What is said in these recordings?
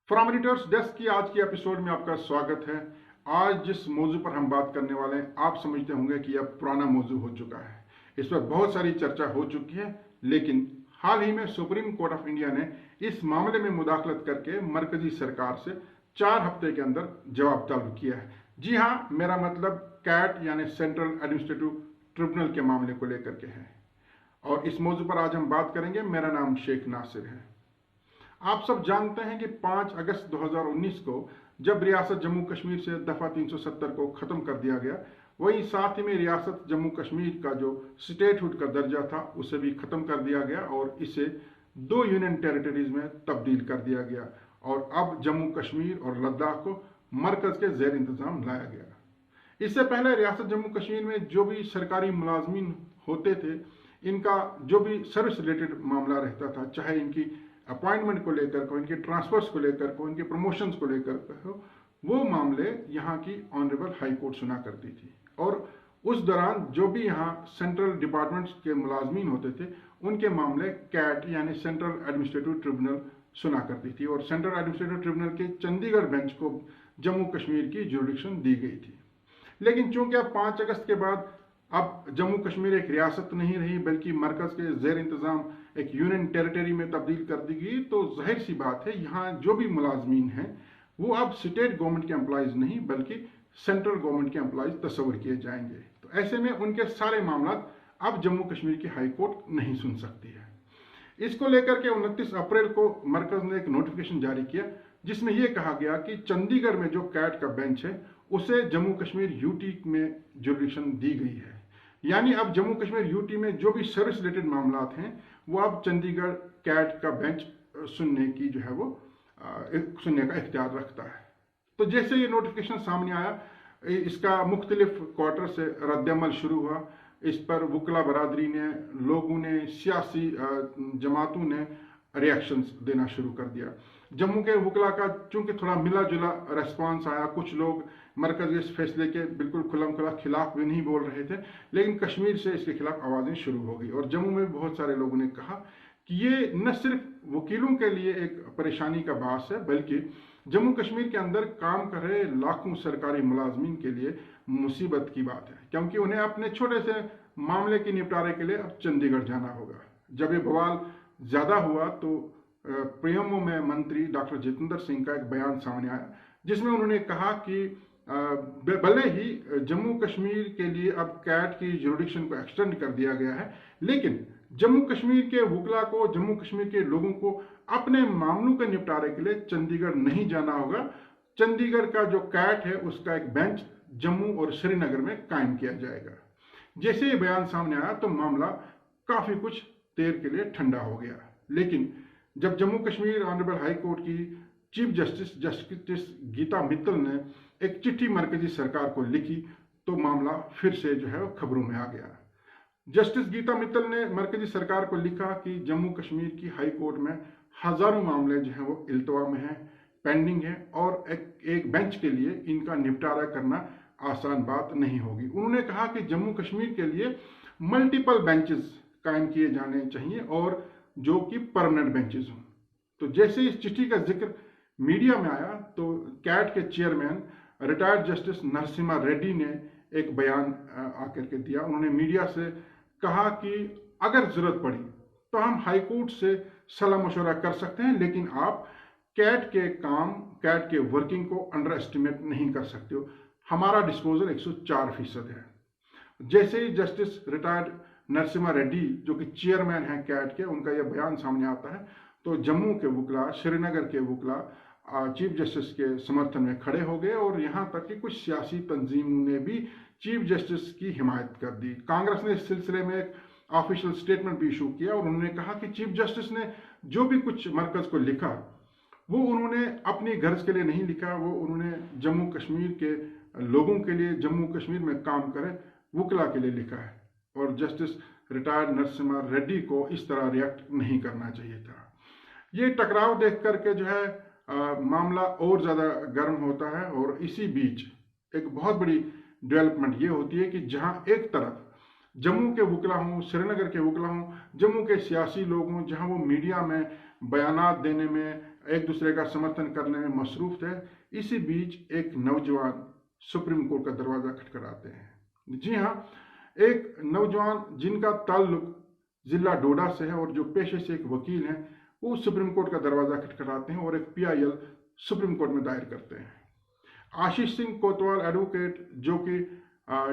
From editors desk की आज की एपिसोड में आपका स्वागत है। आज जिस मौजू पर हम बात करने वाले हैं, आप समझते होंगे कि यह पुराना मौजू हो चुका है। इस पर बहुत सारी चर्चा हो चुकी है, लेकिन हाल ही में सुप्रीम कोर्ट ऑफ इंडिया ने इस मामले में मुदाखलत करके मरकजी सरकार से 4 हफ्ते के अंदर जवाब तलब किया है। जी हाँ, मेरा मतलब कैट यानी सेंट्रल एडमिनिस्ट्रेटिव ट्रिब्यूनल के मामले को लेकर के है। और इस मौजू पर आज हम बात करेंगे। मेरा नाम शेख नासिर है। आप सब जानते हैं कि 5 अगस्त 2019 को जब रियासत जम्मू कश्मीर से दफा 370 को खत्म कर दिया गया, वहीं साथ ही में रियासत जम्मू कश्मीर का जो स्टेटहुड का दर्जा था उसे भी खत्म कर दिया गया और इसे 2 यूनियन टेरिटरीज में तब्दील कर दिया गया। और अब जम्मू कश्मीर और लद्दाख को मरकज के जेर इंतजाम लाया गया। इससे पहले रियासत जम्मू कश्मीर में जो भी सरकारी मुलाजमीन होते थे, इनका जो भी सर्विस रिलेटेड मामला रहता था, चाहे इनकी अपॉइंटमेंट को लेकर को, इनके ट्रांसफर्स को लेकर को, इनके प्रमोशंस को लेकर को, वो मामले यहाँ की ऑनरेबल हाई कोर्ट सुना करती थी। और उस दौरान जो भी यहाँ सेंट्रल डिपार्टमेंट्स के मुलाजमीन होते थे, उनके मामले कैट यानी सेंट्रल एडमिनिस्ट्रेटिव ट्रिब्यूनल सुना करती थी। और सेंट्रल एडमिनिस्ट्रेटिव ट्रिब्यूनल के चंडीगढ़ बेंच को जम्मू कश्मीर की ज्यूरिडिक्शन दी गई थी। लेकिन चूंकि अब 5 अगस्त के बाद अब जम्मू कश्मीर एक रियासत नहीं रही, बल्कि मरकज के जेर इंतजाम एक यूनियन टेरिटरी में तब्दील कर दी गई, तो जाहिर सी बात है यहाँ जो भी मुलाजमीन हैं वो अब स्टेट गवर्नमेंट के एम्प्लॉयज नहीं बल्कि सेंट्रल गवर्नमेंट के एम्प्लॉयज तस्वर किए जाएंगे। तो ऐसे में उनके सारे मामला अब जम्मू कश्मीर की हाई कोर्ट नहीं सुन सकती है। इसको लेकर के 29 अप्रैल को मरकज ने एक नोटिफिकेशन जारी किया, जिसमें यह कहा गया कि चंडीगढ़ में जो कैट का बेंच है उसे जम्मू कश्मीर यूटी में ज्यूरिडिक्शन दी गई है। यानी अब जम्मू कश्मीर यूटी में जो भी सर्विस रिलेटेड मामला हैं वो अब चंडीगढ़ कैट का बेंच सुनने की जो है वो सुनने का इख्तियार रखता है। तो जैसे ये नोटिफिकेशन सामने आया, इसका मुख्तलिफ क्वार्टर से रद्दअमल शुरू हुआ। इस पर वकला बरादरी ने, लोगों ने, सियासी जमातों ने रिएक्शंस देना शुरू कर दिया। जम्मू के वकला का चूंकि थोड़ा मिला जुला रेस्पॉन्स आया, कुछ लोग मरकज इस फैसले के बिल्कुल खुलम खुला खिलाफ भी नहीं बोल रहे थे, लेकिन कश्मीर से इसके खिलाफ आवाज़ें शुरू हो गई। और जम्मू में बहुत सारे लोगों ने कहा कि ये न सिर्फ वकीलों के लिए एक परेशानी का बास है, बल्कि जम्मू कश्मीर के अंदर काम कर रहे लाखों सरकारी मुलाजमीन के लिए मुसीबत की बात है, क्योंकि उन्हें अपने छोटे से मामले के निपटारे के लिए अब चंडीगढ़ जाना होगा। जब ये बवाल ज़्यादा हुआ तो पीएमओ में मंत्री डॉक्टर जितेंद्र सिंह का एक बयान सामने आया, जिसमें उन्होंने कहा कि भले ही जम्मू कश्मीर के लिए अब कैट की ज्यूरिडिक्शन को एक्सटेंड कर दिया गया है, लेकिन जम्मू कश्मीर के वकला को, जम्मू कश्मीर के लोगों को अपने मामलों के निपटारे के लिए चंडीगढ़ नहीं जाना होगा। चंडीगढ़ का जो कैट है उसका एक बेंच जम्मू और श्रीनगर में कायम किया जाएगा। जैसे ये बयान सामने आया तो मामला काफ़ी कुछ देर के लिए ठंडा हो गया। लेकिन जब Jammu Kashmir honourable high court की चीफ जस्टिस गीता मित्तल ने एक चिट्ठी मरकजी सरकार को लिखी, तो मामला फिर से जो है वो खबरों में आ गया। जस्टिस गीता मित्तल ने मरकजी सरकार को लिखा कि जम्मू कश्मीर की हाई कोर्ट में हजारों मामले जो हैं वो इल्तवा में हैं, पेंडिंग हैं, और एक बेंच के लिए इनका निपटारा करना आसान बात नहीं होगी। उन्होंने कहा कि जम्मू कश्मीर के लिए मल्टीपल बेंचेस कायम किए जाने चाहिए और जो कि परमानेंट बेंचेस हों। तो जैसे इस चिट्ठी का जिक्र मीडिया में आया तो कैट के chairman retired justice Narasimha Reddy ने एक बयान आकर के दिया। उन्होंने मीडिया से कहा कि अगर जरूरत पड़ी तो हम हाई कोर्ट से सलाह मशवरा कर सकते हैं, लेकिन आप कैट के काम, कैट के वर्किंग को अंडर एस्टिमेट नहीं कर सकते हो। हमारा डिस्पोजल 104% है। जैसे ही जस्टिस रिटायर्ड नरसिम्हा रेड्डी जो कि चेयरमैन हैं कैट के, उनका यह बयान सामने आता है तो जम्मू के वकला, श्रीनगर के वकला चीफ जस्टिस के समर्थन में खड़े हो गए और यहाँ तक कि कुछ सियासी तंजीमों ने भी चीफ जस्टिस की हिमायत कर दी। कांग्रेस ने इस सिलसिले में एक ऑफिशियल स्टेटमेंट भी इशू किया और उन्होंने कहा कि चीफ जस्टिस ने जो भी कुछ मरकज को लिखा वो उन्होंने अपनी गर्ज के लिए नहीं लिखा, वो उन्होंने जम्मू कश्मीर के लोगों के लिए, जम्मू कश्मीर में काम करे वकला के लिए लिखा है। और जस्टिस रिटायर्ड नरसिम्हा रेड्डी को इस तरह रिएक्ट नहीं करना चाहिए था। ये टकराव देख करके जो है मामला और ज़्यादा गर्म होता है। और इसी बीच एक बहुत बड़ी डेवलपमेंट ये होती है कि जहाँ एक तरफ जम्मू के वकला हों, श्रीनगर के वकला हों, जम्मू के सियासी लोग हों, जहाँ वो मीडिया में बयानात देने में, एक दूसरे का समर्थन करने में मसरूफ थे। इसी बीच एक नौजवान सुप्रीम कोर्ट का दरवाज़ा खटखटाते हैं। जी हाँ, एक नौजवान जिनका ताल्लुक जिला डोडा से है और जो पेशे से एक वकील हैं, वो सुप्रीम कोर्ट का दरवाज़ा खटखटाते हैं और एक PIL सुप्रीम कोर्ट में दायर करते हैं। आशीष सिंह कोतवाल एडवोकेट, जो कि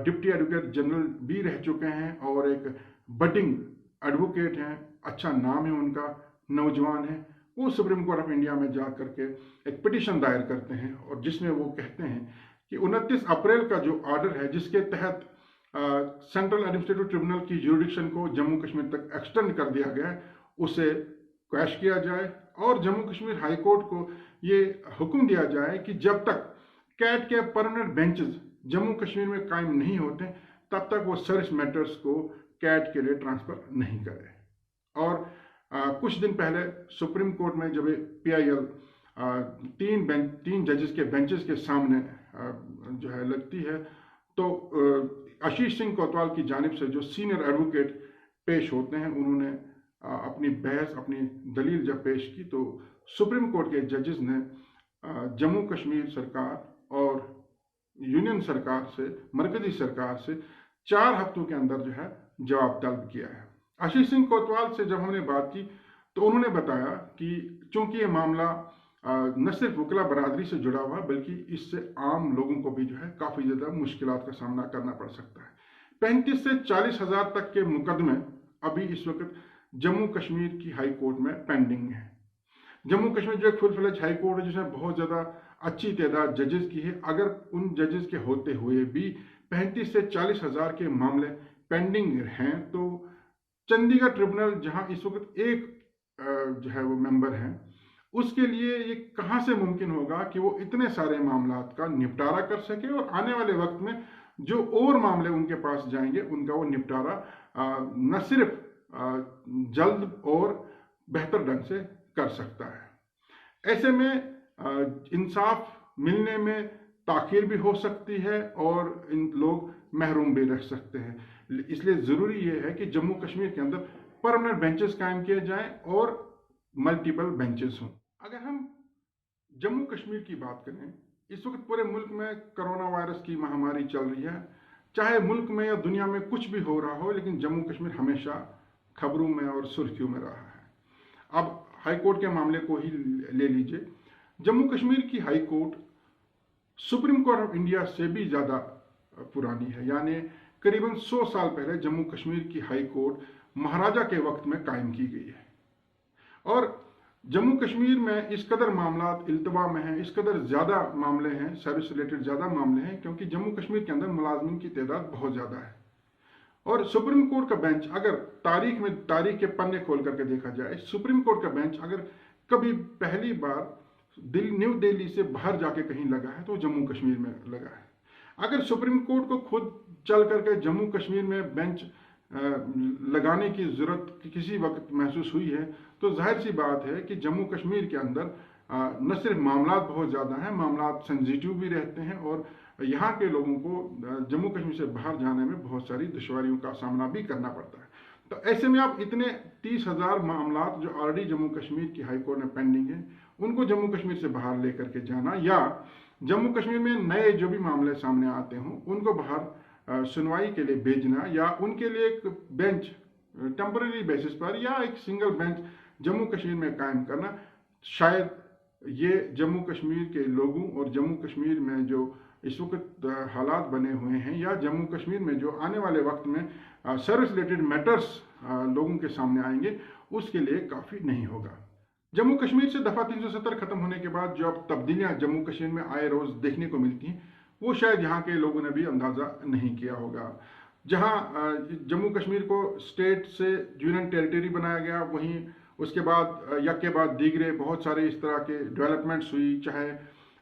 डिप्टी एडवोकेट जनरल भी रह चुके हैं और एक बडिंग एडवोकेट हैं, अच्छा नाम है उनका, नौजवान है, वो सुप्रीम कोर्ट ऑफ इंडिया में जा करके एक पिटीशन दायर करते हैं और जिसमें वो कहते हैं कि 29 अप्रैल का जो ऑर्डर है, जिसके तहत सेंट्रल एडमिनिस्ट्रेटिव ट्रिब्यूनल की जुरिडिक्शन को जम्मू कश्मीर तक एक्सटेंड कर दिया गया है, उसे क्वैश किया जाए और जम्मू कश्मीर हाई कोर्ट को ये हुक्म दिया जाए कि जब तक कैट के परमानेंट बेंचेस जम्मू कश्मीर में कायम नहीं होते, तब तक वो सर्विस मैटर्स को कैट के लिए ट्रांसफ़र नहीं करे। और कुछ दिन पहले सुप्रीम कोर्ट में जब PIL तीन जजेस के बेंचेस के सामने जो है लगती है, तो आशीष सिंह कोतवाल की जानिब से जो सीनियर एडवोकेट पेश होते हैं, उन्होंने अपनी बहस, अपनी दलील जब पेश की, तो सुप्रीम कोर्ट के जजेस ने जम्मू कश्मीर सरकार और यूनियन सरकार से, मरकजी सरकार से 4 हफ्तों के अंदर जो है जवाब तलब किया है। आशीष सिंह कोतवाल से जब हमने बात की तो उन्होंने बताया कि चूंकि ये मामला न सिर्फ वकला बरादरी से जुड़ा हुआ, बल्कि इससे आम लोगों को भी जो है काफ़ी ज़्यादा मुश्किलात का सामना करना पड़ सकता है। 35 से 40 हज़ार तक के मुकदमे अभी इस वक्त जम्मू कश्मीर की हाई कोर्ट में पेंडिंग है। जम्मू कश्मीर जो एक फुल फ्लेज हाई कोर्ट है, जिसमें बहुत ज़्यादा अच्छी तादाद जजेस की है, अगर उन जजेस के होते हुए भी 35 से 40 हज़ार के मामले पेंडिंग हैं, तो चंडीगढ़ ट्रिब्यूनल जहां इस वक्त एक जो है वो मेंबर हैं, उसके लिए ये कहां से मुमकिन होगा कि वो इतने सारे मामलात का निपटारा कर सके और आने वाले वक्त में जो और मामले उनके पास जाएंगे उनका वो निपटारा न सिर्फ जल्द और बेहतर ढंग से कर सकता है। ऐसे में इंसाफ मिलने में ताखीर भी हो सकती है और इन लोग महरूम भी रह सकते हैं। इसलिए ज़रूरी ये है कि जम्मू कश्मीर के अंदर परमानेंट बेंचेस कायम किए जाएं और मल्टीपल बेंचेस हों। अगर हम जम्मू कश्मीर की बात करें, इस वक्त पूरे मुल्क में कोरोना वायरस की महामारी चल रही है। चाहे मुल्क में या दुनिया में कुछ भी हो रहा हो, लेकिन जम्मू कश्मीर हमेशा खबरों में और सुर्खियों में रहा है। अब हाई कोर्ट के मामले को ही ले लीजिए। जम्मू कश्मीर की high court supreme court of India से भी ज़्यादा पुरानी है, यानी करीबन 100 साल पहले जम्मू कश्मीर की हाई कोर्ट महाराजा के वक्त में कायम की गई है। और जम्मू कश्मीर में इस कदर मामलात इल्तवा में हैं, इस कदर ज़्यादा मामले हैं, सर्विस रिलेटेड ज़्यादा मामले हैं, क्योंकि जम्मू कश्मीर के अंदर मुलाजमिन की तादाद बहुत ज़्यादा है। और सुप्रीम कोर्ट का बेंच अगर तारीख के पन्ने खोल करके देखा जाए, सुप्रीम कोर्ट का बेंच अगर कभी पहली बार न्यू दिल्ली से बाहर जाके कहीं लगा है तो जम्मू कश्मीर में लगा है। अगर सुप्रीम कोर्ट को खुद चल करके जम्मू कश्मीर में बेंच लगाने की ज़रूरत किसी वक्त महसूस हुई है, तो जाहिर सी बात है कि जम्मू कश्मीर के अंदर न सिर्फ मामलात बहुत ज़्यादा हैं, मामलात सेंसिटिव भी रहते हैं और यहाँ के लोगों को जम्मू कश्मीर से बाहर जाने में बहुत सारी दुश्वारियों का सामना भी करना पड़ता है। तो ऐसे में आप इतने 30,000 मामलात जो ऑलरेडी जम्मू कश्मीर की हाई कोर्ट में पेंडिंग है, उनको जम्मू कश्मीर से बाहर लेकर के जाना, या जम्मू कश्मीर में नए जो भी मामले सामने आते हों उनको बाहर सुनवाई के लिए भेजना, या उनके लिए एक बेंच टेम्पररी बेसिस पर या एक सिंगल बेंच जम्मू कश्मीर में कायम करना, शायद ये जम्मू कश्मीर के लोगों और जम्मू कश्मीर में जो इस वक्त हालात बने हुए हैं, या जम्मू कश्मीर में जो आने वाले वक्त में सर्विस रिलेटेड मैटर्स लोगों के सामने आएंगे, उसके लिए काफ़ी नहीं होगा। जम्मू कश्मीर से दफ़ा 370 ख़त्म होने के बाद जो अब तब्दीलियाँ जम्मू कश्मीर में आए रोज़ देखने को मिलती हैं, वो शायद यहाँ के लोगों ने भी अंदाज़ा नहीं किया होगा। जहाँ जम्मू कश्मीर को स्टेट से यूनियन टेरिटरी बनाया गया, वहीं उसके बाद यक के बाद दीगरे बहुत सारे इस तरह के डेवलपमेंट्स हुई, चाहे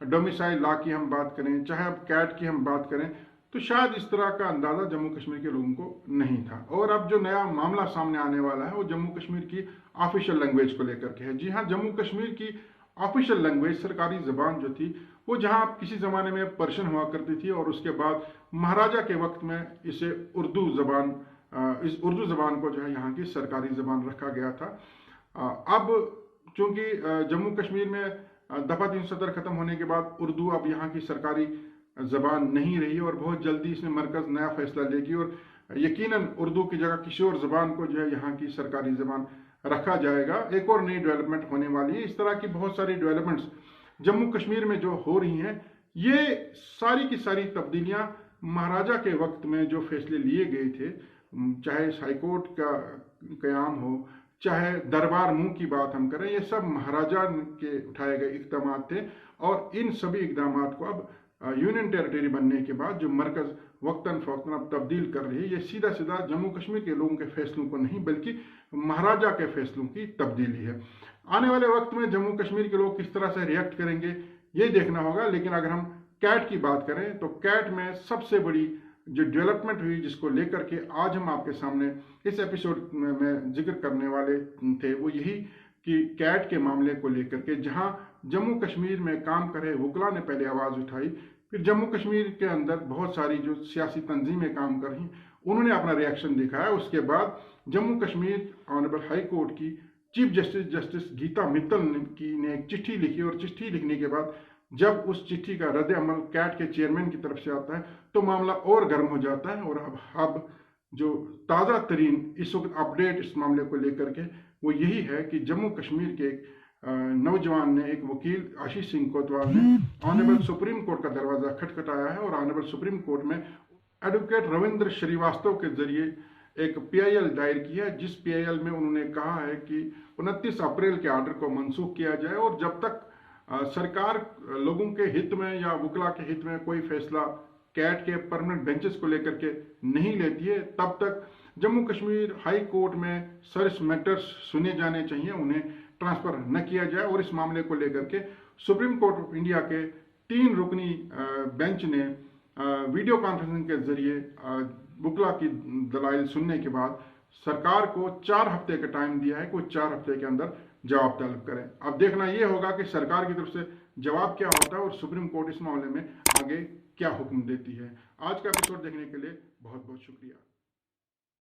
डोमिसाइल लॉ की हम बात करें, चाहे अब कैट की हम बात करें, तो शायद इस तरह का अंदाज़ा जम्मू कश्मीर के लोगों को नहीं था। और अब जो नया मामला सामने आने वाला है वो जम्मू कश्मीर की ऑफिशियल लैंग्वेज को लेकर के है। जी हाँ, जम्मू कश्मीर की ऑफिशियल लैंग्वेज, सरकारी ज़बान जो थी, वो जहाँ किसी ज़माने में पर्शियन हुआ करती थी और उसके बाद महाराजा के वक्त में इसे उर्दू ज़बान को जो है यहाँ की सरकारी ज़बान रखा गया था। अब चूंकि जम्मू कश्मीर में दफ़ा 370 ख़त्म होने के बाद उर्दू अब यहाँ की सरकारी ज़बान नहीं रही और बहुत जल्दी इसमें मरकज़ नया फैसला लेगी और यकीनन उर्दू की जगह किसी और ज़बान को जो है यहाँ की सरकारी ज़बान रखा जाएगा। एक और नई डेवलपमेंट होने वाली है। इस तरह की बहुत सारी डेवलपमेंट्स जम्मू कश्मीर में जो हो रही हैं, ये सारी की सारी तब्दीलियाँ महाराजा के वक्त में जो फैसले लिए गए थे, चाहे हाईकोर्ट का क़याम हो, चाहे दरबार मुंह की बात हम करें, ये सब महाराजा के उठाए गए इक़दाम थे। और इन सभी इक़दाम को अब यूनियन टेरिटरी बनने के बाद जो मरकज़ वक्तन फ़वक्तन अब तब्दील कर रही है, ये सीधा सीधा जम्मू कश्मीर के लोगों के फैसलों को नहीं बल्कि महाराजा के फैसलों की तब्दीली है। आने वाले वक्त में जम्मू कश्मीर के लोग किस तरह से रिएक्ट करेंगे ये देखना होगा। लेकिन अगर हम कैट की बात करें तो कैट में सबसे बड़ी जो डेवलपमेंट हुई जिसको लेकर के आज हम आपके सामने इस एपिसोड में जिक्र करने वाले थे, वो यही कि कैट के मामले को लेकर के जहां जम्मू कश्मीर में काम कर रहे वकला ने पहले आवाज़ उठाई, फिर जम्मू कश्मीर के अंदर बहुत सारी जो सियासी तंजीमें काम कर रही उन्होंने अपना रिएक्शन दिखाया। उसके बाद Jammu Kashmir honourable high court की चीफ जस्टिस गीता मित्तल ने एक चिट्ठी लिखी और चिट्ठी लिखने के बाद जब उस चिट्ठी का रद्द अमल कैट के चेयरमैन की तरफ से आता है तो मामला और गर्म हो जाता है। और अब जो ताज़ा तरीन इस वक्त अपडेट इस मामले को लेकर के वो यही है कि जम्मू कश्मीर के एक नौजवान ने, एक वकील आशीष सिंह कोतवाल ने ऑनरेबल सुप्रीम कोर्ट का दरवाज़ा खटखटाया है और ऑनरेबल सुप्रीम कोर्ट में एडवोकेट रविंद्र श्रीवास्तव के जरिए एक PIL दायर किया है, जिस PIL में उन्होंने कहा है कि 29 अप्रैल के आर्डर को मनसूख किया जाए और जब तक सरकार लोगों के हित में या वकला के हित में कोई फैसला कैट के परमानेंट बेंचेस को लेकर के नहीं लेती है, तब तक जम्मू कश्मीर हाई कोर्ट में सर्च मैटर्स सुने जाने चाहिए, उन्हें ट्रांसफ़र न किया जाए। और इस मामले को लेकर के सुप्रीम कोर्ट ऑफ इंडिया के 3 रुकनी बेंच ने वीडियो कॉन्फ्रेंसिंग के जरिए वकला की दलाइल सुनने के बाद सरकार को 4 हफ्ते का टाइम दिया है कि वो 4 हफ्ते के अंदर जवाब तलब करें। अब देखना ये होगा कि सरकार की तरफ से जवाब क्या होता है और सुप्रीम कोर्ट इस मामले में आगे क्या हुक्म देती है। आज का एपिसोड देखने के लिए बहुत बहुत शुक्रिया।